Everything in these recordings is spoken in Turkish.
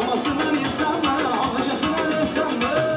almasınlar insanlar, alacasınlar insanlar.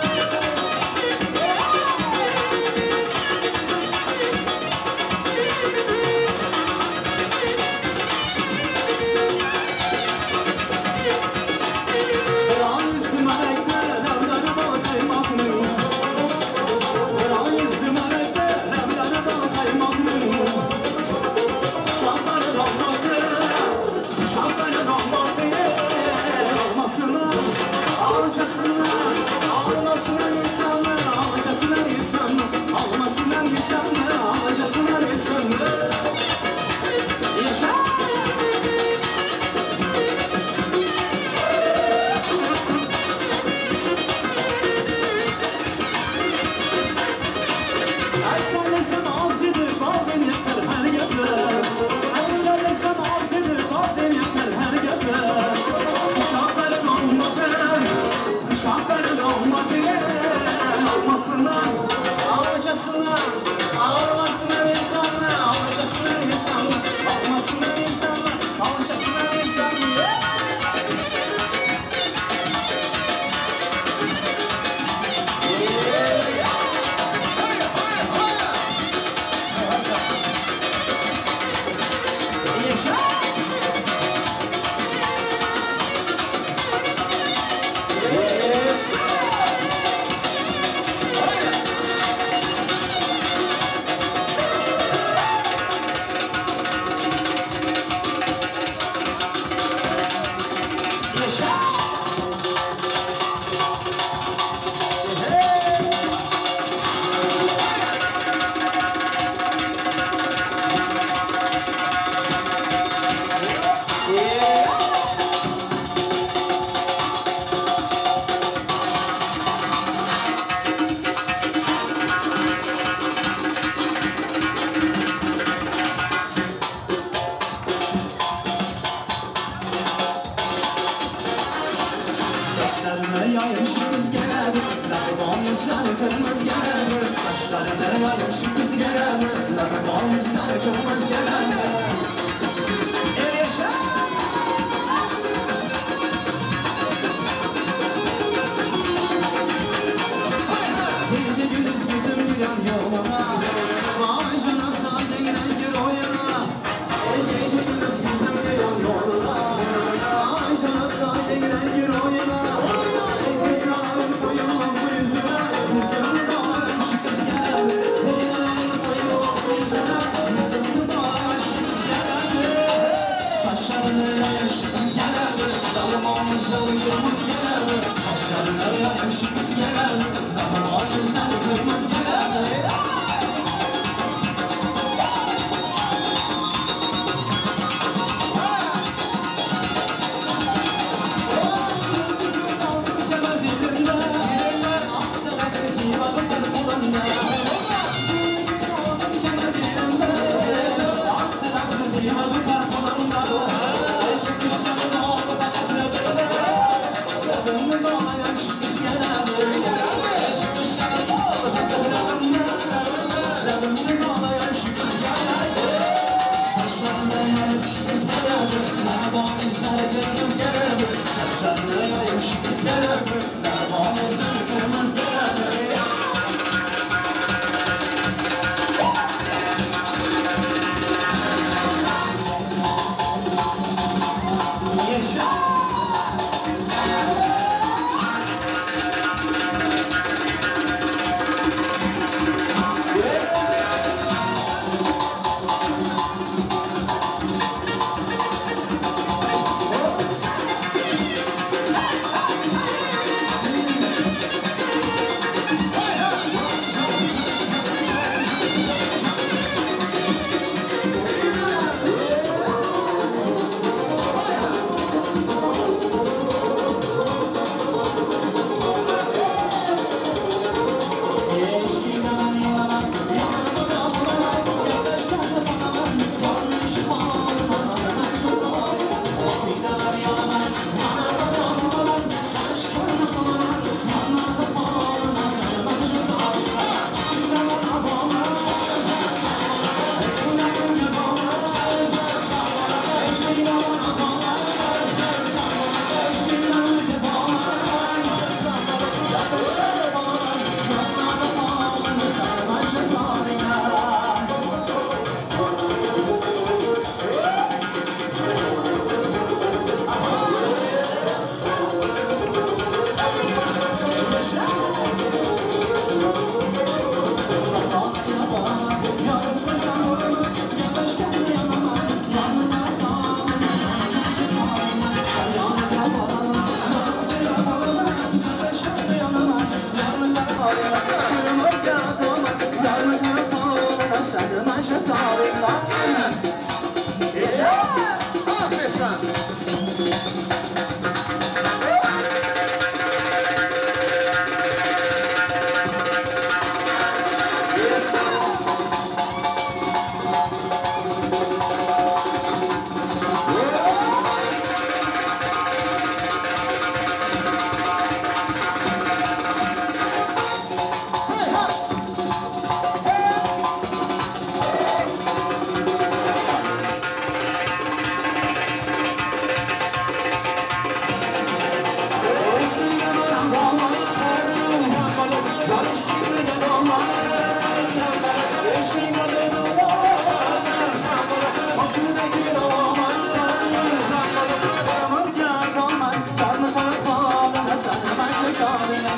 tarına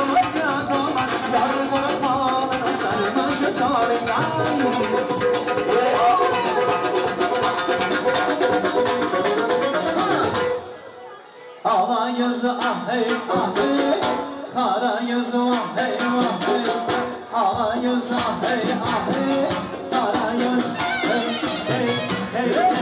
Ruhya dolar Yargına falına sarmış tarına Ala yüzü ah hey ah hey Kara yüzü ah hey ah hey Ala yüzü ah hey ah hey Kara yüzü hey hey hey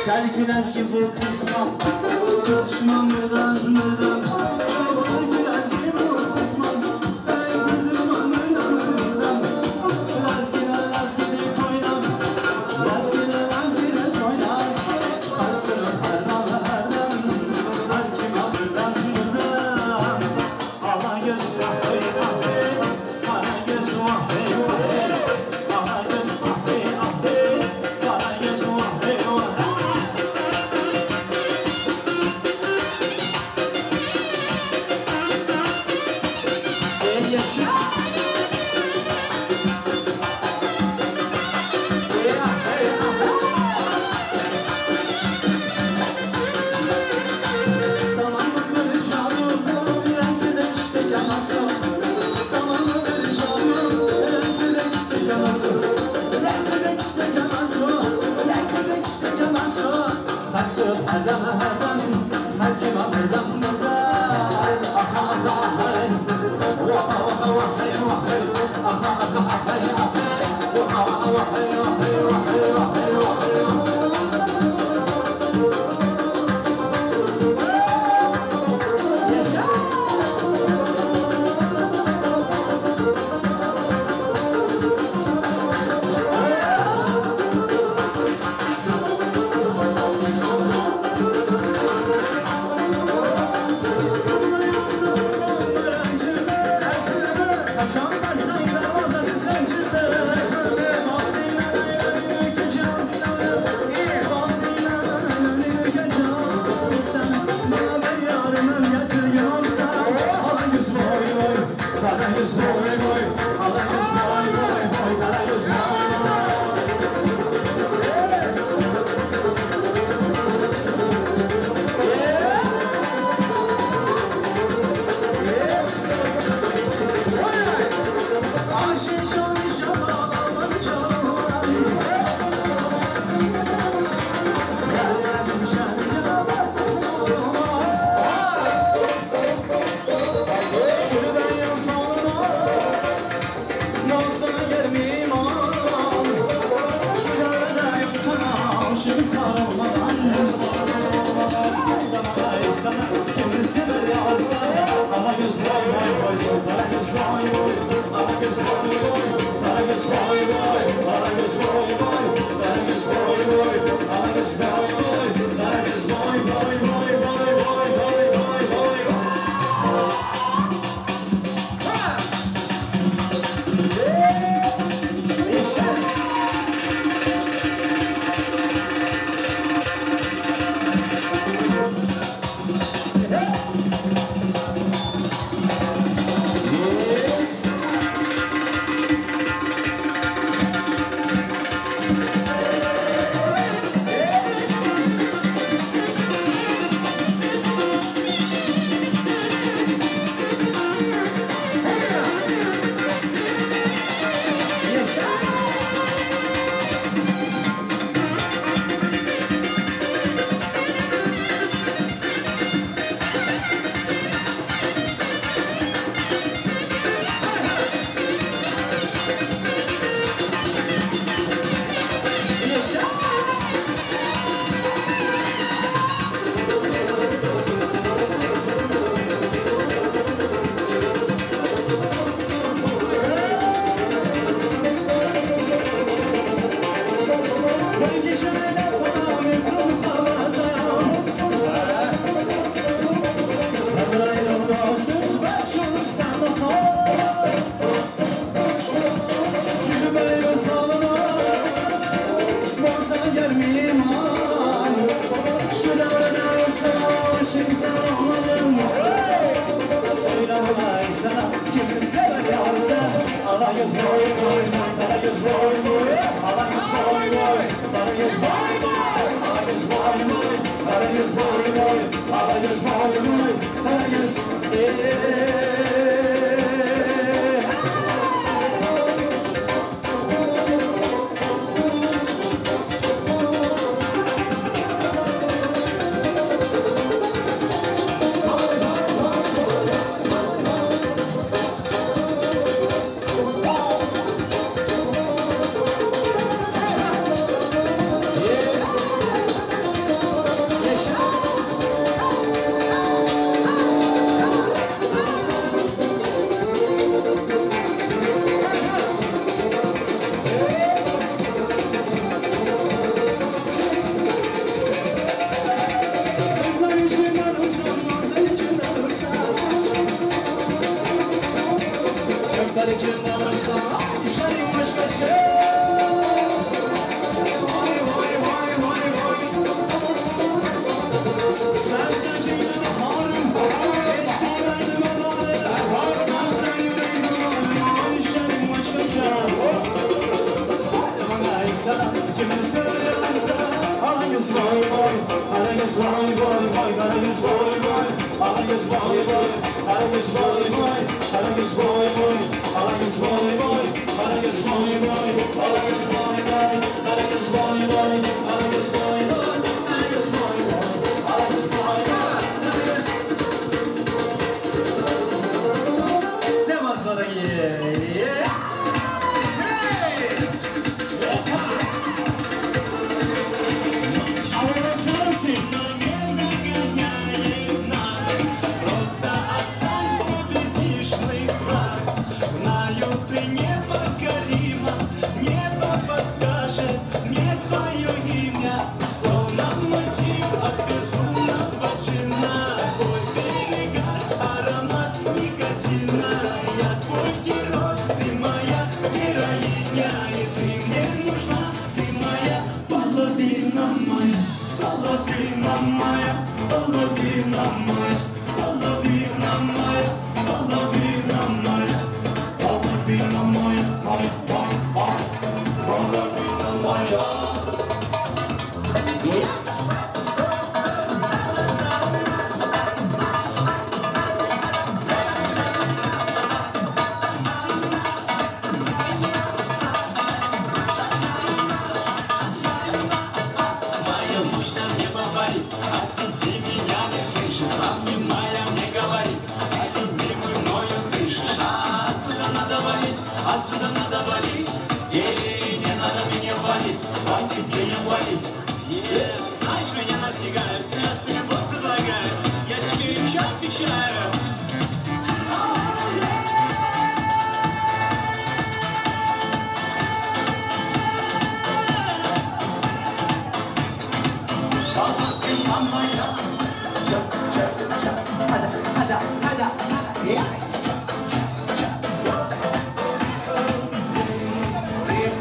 Serkiraz gibi bu kısma Kızışmam neden neden Serkiraz gibi bu kısma Kızışmam neden neden Laskine koynam Laskine koynam Karsırı herdan herdan Her kim adından neden Ala göz ahey ahey Kara göz ahey ahey Ala göz ahey ahey Kara göz ahey ahey Erdem erdem her kim erdem erdem aha aha hey vaha vaha vaha vaha aha aha hey vaha vaha vaha Kimi seviyorsa alayız boy boy, alayız boy boy, alayız boy boy, alayız boy boy, alayız boy boy, alayız boy boy, alayız boy boy, alayız Karıcığım alırsa işlerim başka şey. Vay vay vay vay vay. Sen yüreğine harim geçti verdim adalet. Sen yüreğine harim işlerim başka şey. Söyle bana ey selam kimi seviyorsa alayız vay vay, alayız vay vay vay, alayız vay vay, alayız vay vay, alayız vay vay, alayız vay vay. Alayız boy boy, alayız boy boy, alayız boy boy, alayız boy boy, alayız boy boy, alayız boy boy, alayız boy boy, alayız. Ne var sonra Отсюда надо валить, не надо меня валить, хватит меня валить. Знаешь, меня настигают, часто любовь предлагают, я тебе еще отвечаю.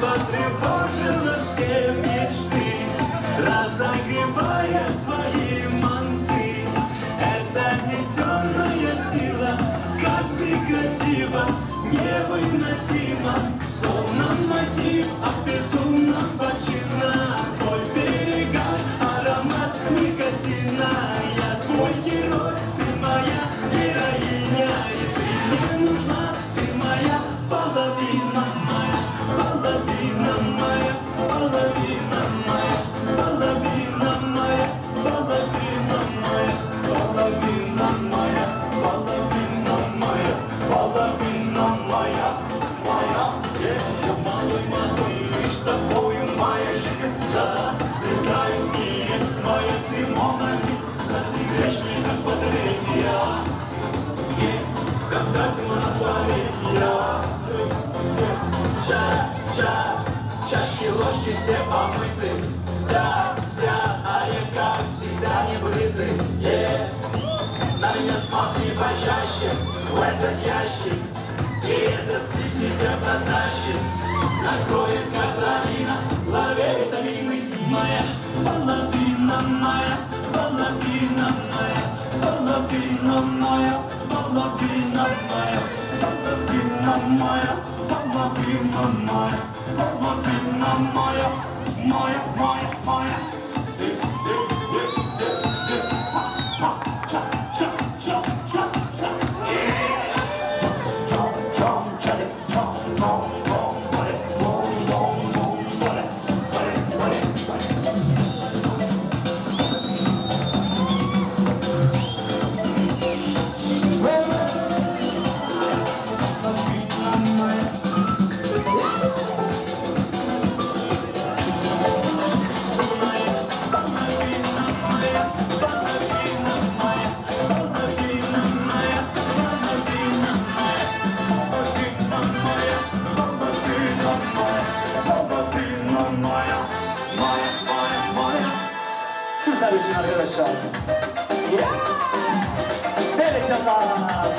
Потревожила все мечты, разогревая свои манты. Это не темная сила, как ты красива, невыносима. Словно мотив о безумном почина. Твой берега, аромат никотина. Я твой герой, ты моя героиня. И ты мне нужна, ты моя половина моя. Половина моя, половина моя, половина моя, половина моя, половина моя, половина моя, половина моя, моя. Малый, малыш, с тобою моя жизнь залетаю в мире. Моя ты Мона Лиза, ты грешная, как батарея. Когда зима на дворе, чашки, ложки все помыты. Зря, а я как всегда не брыты. На меня смотри почаще в этот ящик, и это стиль тебя потащит. Накроет как лавина, лови витамины. Моя половина моя, половина моя, половина моя, половина моя. Ballerina Maya, ballerina Maya, ballerina Maya, Maya, Maya, Maya. Cha, cha, cha, cha, cha. Chom, chom, chale, chom, bom, bom, bole, bom, bom, bom, bole, bole, bole, bole. Sizler için arkadaşlar. Yeah! Melek Allah'a.